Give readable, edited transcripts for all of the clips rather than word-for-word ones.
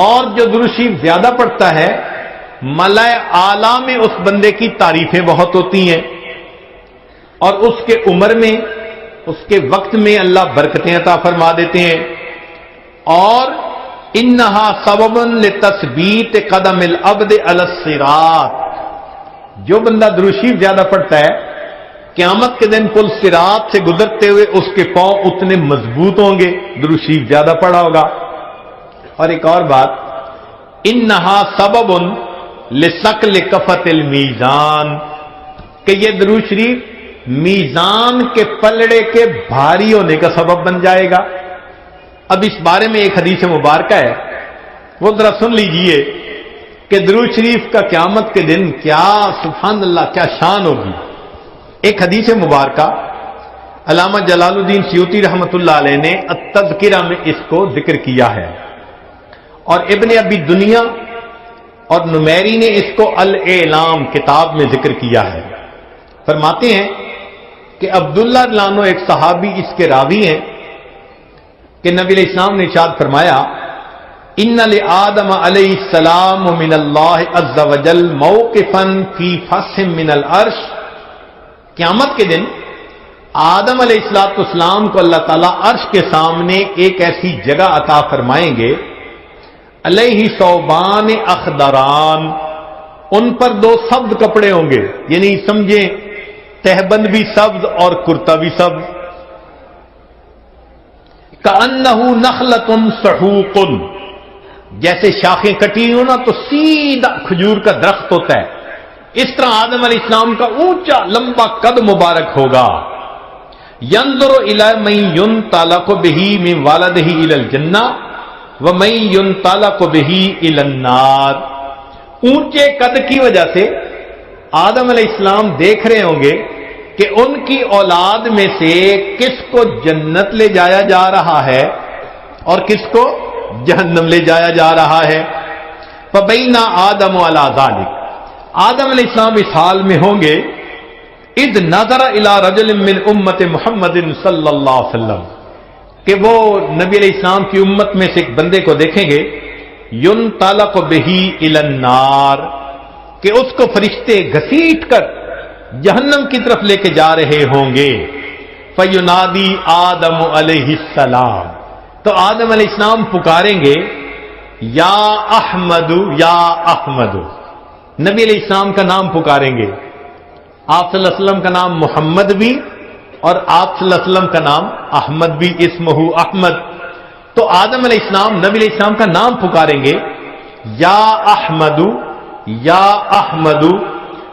اور جو درود شریف زیادہ پڑھتا ہے ملائے اعلیٰ میں اس بندے کی تعریفیں بہت ہوتی ہیں، اور اس کے عمر میں، اس کے وقت میں اللہ برکتیں عطا فرما دیتے ہیں. اور انہا سبب لتثبیت قدم العبد علی الصراط، جو بندہ درود شریف زیادہ پڑھتا ہے قیامت کے دن پل صراط سے گزرتے ہوئے اس کے پاؤں اتنے مضبوط ہوں گے، درود شریف زیادہ پڑھا ہوگا. اور ایک اور بات، انہا سبب لثقل کفۃ المیزان، کہ یہ درود شریف میزان کے پلڑے کے بھاری ہونے کا سبب بن جائے گا. اب اس بارے میں ایک حدیث مبارکہ ہے، وہ ذرا سن لیجئے کہ درود شریف کا قیامت کے دن کیا، سبحان اللہ، کیا شان ہوگی. ایک حدیث مبارکہ علامہ جلال الدین سیوطی رحمۃ اللہ علیہ نے التذکرہ میں اس کو ذکر کیا ہے، اور ابن ابی دنیا اور نمیری نے اس کو الاعلام کتاب میں ذکر کیا ہے. فرماتے ہیں کہ عبداللہ رضی اللہ عنہ ایک صحابی اس کے راوی ہیں کہ نبی علیہ السلام نے ارشاد فرمایا، ان لآدم علیہ السلام من اللہ عز وجل موقفا فی فسح من العرش، قیامت کے دن آدم علیہ السلام کو اللہ تعالیٰ عرش کے سامنے ایک ایسی جگہ عطا فرمائیں گے، علیہ ثوبان اخضران، ان پر دو سبز کپڑے ہوں گے، یعنی سمجھیں تہبند بھی سبز اور کرتا بھی سبز. کأنہ نخلۃ صحوق، جیسے شاخیں کٹی ہو نا تو سیدھا کھجور کا درخت ہوتا ہے، اس طرح آدم علیہ السلام کا اونچا لمبا قد مبارک ہوگا. ينظر الى من ينطلق به من والده الى الجنہ ومن ينطلق به الى النار، اونچے قد کی وجہ سے آدم علیہ السلام دیکھ رہے ہوں گے کہ ان کی اولاد میں سے کس کو جنت لے جایا جا رہا ہے اور کس کو جہنم لے جایا جا رہا ہے. فبینا آدم علی ذلک، آدم علیہ السلام اس حال میں ہوں گے، اذ نظر الی رجل من امت محمد صلی اللہ علیہ وسلم، کہ وہ نبی علیہ السلام کی امت میں سے ایک بندے کو دیکھیں گے، ينطلق به الی النار، کہ اس کو فرشتے گھسیٹ کر جہنم کی طرف لے کے جا رہے ہوں گے. فینادی آدم علیہ السلام، تو آدم علیہ السلام پکاریں گے، یا احمد یا احمد، نبی علیہ السلام کا نام پکاریں گے. آپ صلی اللہ علیہ وسلم کا نام محمد بھی اور آپ صلی اللہ علیہ وسلم کا نام احمد بھی، اسمہ احمد. تو آدم علیہ السلام نبی علیہ السلام کا نام پکاریں گے، یا احمد یا احمد.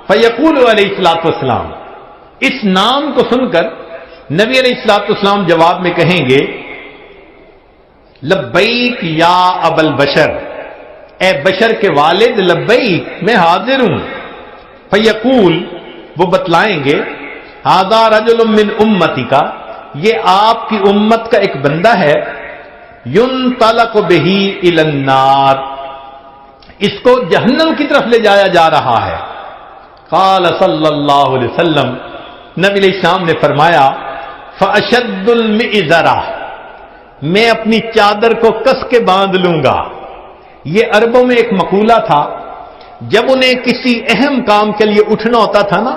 فیقول علیہ الصلوۃ والسلام، اس نام کو سن کر نبی علیہ الصلوۃ والسلام جواب میں کہیں گے، لبیک یا ابا البشر، اے بشر کے والد، لبیک، میں حاضر ہوں. فیقول، وہ بتلائیں گے، ھذا رجل من امتی کا، یہ آپ کی امت کا ایک بندہ ہے، ينطلق به الی النار، اس کو جہنم کی طرف لے جایا جا رہا ہے. قال صلی اللہ علیہ وسلم، نبی علیہ السلام نے فرمایا، فاشد المئزرہ، میں اپنی چادر کو کس کے باندھ لوں گا. یہ عربوں میں ایک مقولہ تھا، جب انہیں کسی اہم کام کے لیے اٹھنا ہوتا تھا نا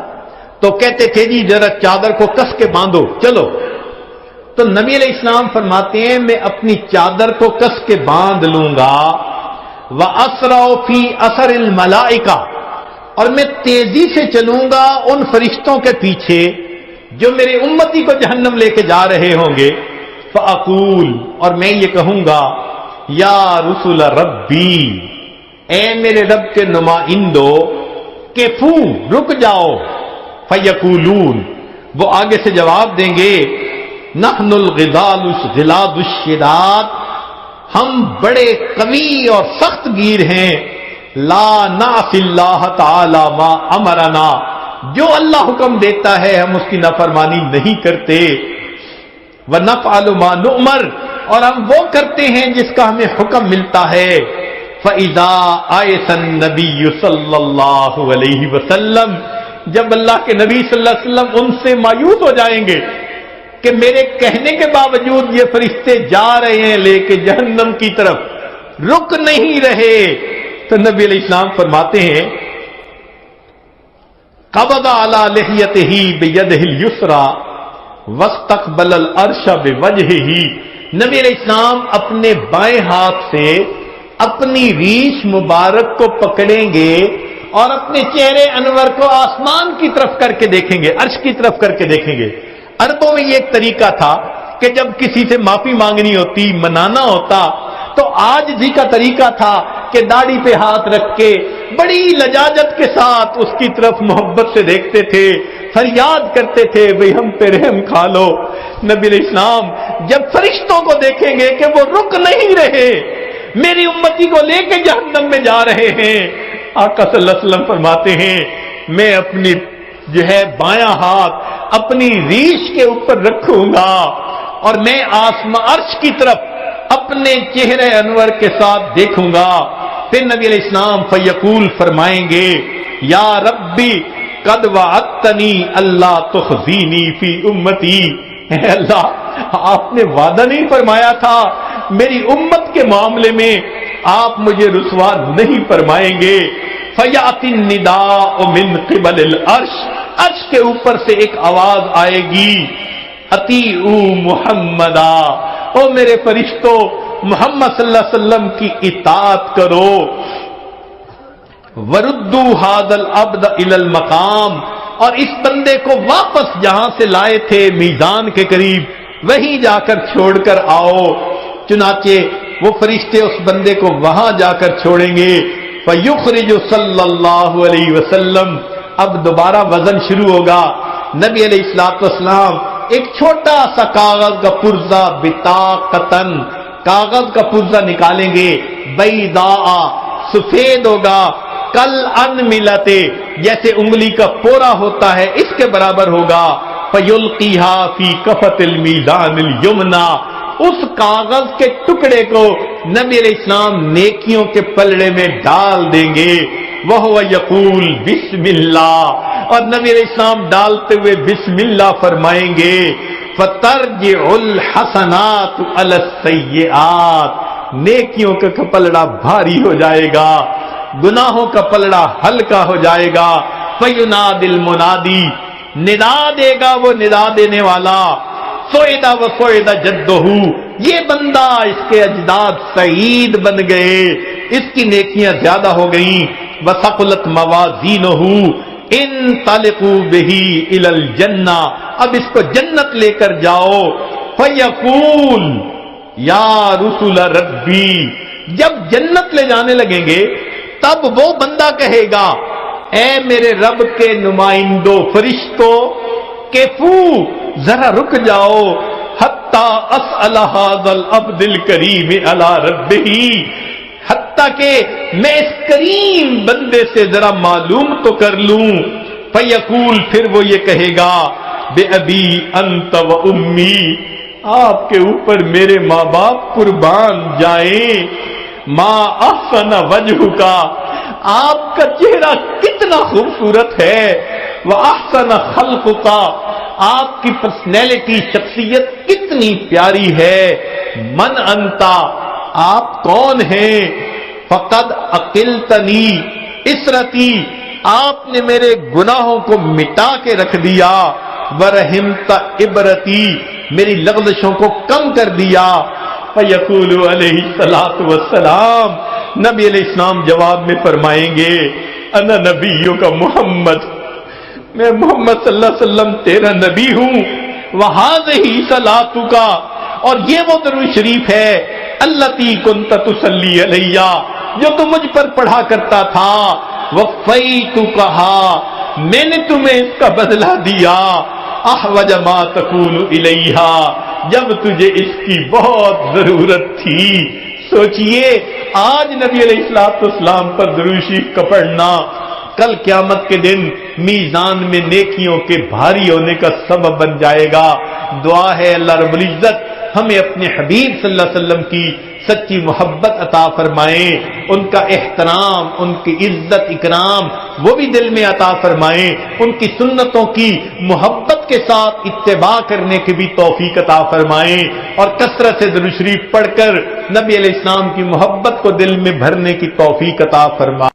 تو کہتے تھے جی ذرا چادر کو کس کے باندھو چلو. تو نبی علیہ السلام فرماتے ہیں میں اپنی چادر کو کس کے باندھ لوں گا، وَأَسْرَعُ فِي أَثَرِ الْمَلَائِكَةِ، اور میں تیزی سے چلوں گا ان فرشتوں کے پیچھے جو میرے امتی کو جہنم لے کے جا رہے ہوں گے. فَأَقُولُ، اور میں یہ کہوں گا، یا رسول ربی، اے میرے رب کے نمائندو، کفو، رک جاؤ. فیقولون، وہ آگے سے جواب دیں گے، نحن الغلاد الشداد، ہم بڑے قوی اور سخت گیر ہیں، لا نعصی اللہ تعالی ما امرنا، جو اللہ حکم دیتا ہے ہم اس کی نافرمانی نہیں کرتے. ونفعل ما نؤمر، اور ہم وہ کرتے ہیں جس کا ہمیں حکم ملتا ہے. فَإِذَا آیَسَ النَّبِيُّ صلی اللہ علیہ وسلم، جب اللہ کے نبی صلی اللہ علیہ وسلم ان سے مایوس ہو جائیں گے کہ میرے کہنے کے باوجود یہ فرشتے جا رہے ہیں لے کے جہنم کی طرف، رک نہیں رہے. تو نبی علیہ السلام فرماتے ہیں قبض علی لحیتہ بیدہ الیسری واستقبل العرش بوجہہ. نبی علیہ السلام اپنے بائیں ہاتھ سے اپنی ریش مبارک کو پکڑیں گے اور اپنے چہرے انور کو آسمان کی طرف کر کے دیکھیں گے, عرش کی طرف کر کے دیکھیں گے. عربوں میں یہ ایک طریقہ تھا کہ جب کسی سے معافی مانگنی ہوتی, منانا ہوتا, تو آج جی کا طریقہ تھا کہ داڑھی پہ ہاتھ رکھ کے بڑی لجاجت کے ساتھ اس کی طرف محبت سے دیکھتے تھے, فریاد کرتے تھے بھئی ہم پہ رحم کھا لو. نبی علیہ السلام جب فرشتوں کو دیکھیں گے کہ وہ رک نہیں رہے, میری امتی کو لے کے جہنم میں جا رہے ہیں, آقا صلی اللہ علیہ وسلم فرماتے ہیں میں اپنی بایاں ہاتھ اپنی ریش کے اوپر رکھوں گا اور میں آسمان عرش کی طرف اپنے چہرے انور کے ساتھ دیکھوں گا. پھر نبی علیہ السلام فیقول فرمائیں گے یا ربی قد وعدتنی اللہ تخزینی فی امتی. اے اللہ آپ نے وعدہ نہیں فرمایا تھا میری امت کے معاملے میں آپ مجھے رسوا نہیں فرمائیں گے. فیاتی النداء من قبل العرش, عرش کے اوپر سے ایک آواز آئے گی اطیعوا محمدا, او میرے فرشتوں محمد صلی اللہ علیہ وسلم کی اطاعت کرو. وردوا ھذا العبد الی المقام, اور اس بندے کو واپس جہاں سے لائے تھے میزان کے قریب وہیں جا کر چھوڑ کر آؤ. چنانچہ وہ فرشتے اس بندے کو وہاں جا کر چھوڑیں گے. فیخرج صلی اللہ علیہ وسلم, اب دوبارہ وزن شروع ہوگا. نبی علیہ الصلوۃ والسلام ایک چھوٹا سا کاغذ کا پرزہ بطاقتن, کاغذ کا پرزہ نکالیں گے, بیضاء, سفید ہوگا, کل انملتے, جیسے انگلی کا پورا ہوتا ہے اس کے برابر ہوگا. فیلقیھا فی کفۃ المیزان الیمنی, اس کاغذ کے ٹکڑے کو نبی علیہ السلام نیکیوں کے پلڑے میں ڈال دیں گے. وہو یقول بسم اللہ, اور نبی علیہ السلام ڈالتے ہوئے بسم اللہ فرمائیں گے. فترجع الحسنات علی السیئات, نیکیوں کا پلڑا بھاری ہو جائے گا, گناہوں کا پلڑا ہلکا ہو جائے گا. فینادی المنادی, ندا دے گا وہ ندا دینے والا. سوئدہ و سوئدہ جدہ, یہ بندہ اس کے اجداد سعید بن گئے, اس کی نیکیاں زیادہ ہو گئیں. وثقلت موازینہ انطلقوا بہ الی الجنہ, اب اس کو جنت لے کر جاؤ. فیقول یا رسول ربی, جب جنت لے جانے لگیں گے تب وہ بندہ کہے گا اے میرے رب کے نمائندوں فرشتوں, کیفو ذرا رک جاؤ, حتی اسأل ھذا العبد الکریم علی ربہ, حتیٰ کہ میں اس کریم بندے سے ذرا معلوم تو کر لوں. فیقول, پھر وہ یہ کہے گا بے ابی انت و امی, آپ کے اوپر میرے ماں باپ قربان جائیں. ما احسن وجہک, آپ کا چہرہ کتنا خوبصورت ہے. واحسن خلقک, آپ کی پرسنالٹی شخصیت کتنی پیاری ہے. من انتا, آپ کون ہیں. فقد عقلتنی اسرتی, آپ نے میرے گناہوں کو مٹا کے رکھ دیا. ورحمت عبرتی, میری لغزشوں کو کم کر دیا. فیقول علیہ الصلوۃ والسلام, نبی علیہ السلام جواب میں فرمائیں گے انا نبیوں کا محمد, میں محمد صلی اللہ علیہ وسلم تیرا نبی ہوں. وہذہ صلاتک, اور یہ وہ درود شریف ہے التی کنت تصلی علیہ, جو تم مجھ پر پڑھا کرتا تھا. وفیتکھا, میں نے تمہیں اس کا بدلہ دیا. احوج ما تکون الیہ, جب تجھے اس کی بہت ضرورت تھی. سوچئے آج نبی علیہ الصلوۃ والسلام پر درود شریف کا پڑھنا کل قیامت کے دن میزان میں نیکیوں کے بھاری ہونے کا سبب بن جائے گا. دعا ہے اللہ رب العزت ہمیں اپنے حبیب صلی اللہ علیہ وسلم کی سچی محبت عطا فرمائیں, ان کا احترام, ان کی عزت اکرام وہ بھی دل میں عطا فرمائیں, ان کی سنتوں کی محبت کے ساتھ اتباع کرنے کی بھی توفیق عطا فرمائے، اور کثرت سے درود شریف پڑھ کر نبی علیہ السلام کی محبت کو دل میں بھرنے کی توفیق عطا فرمائے۔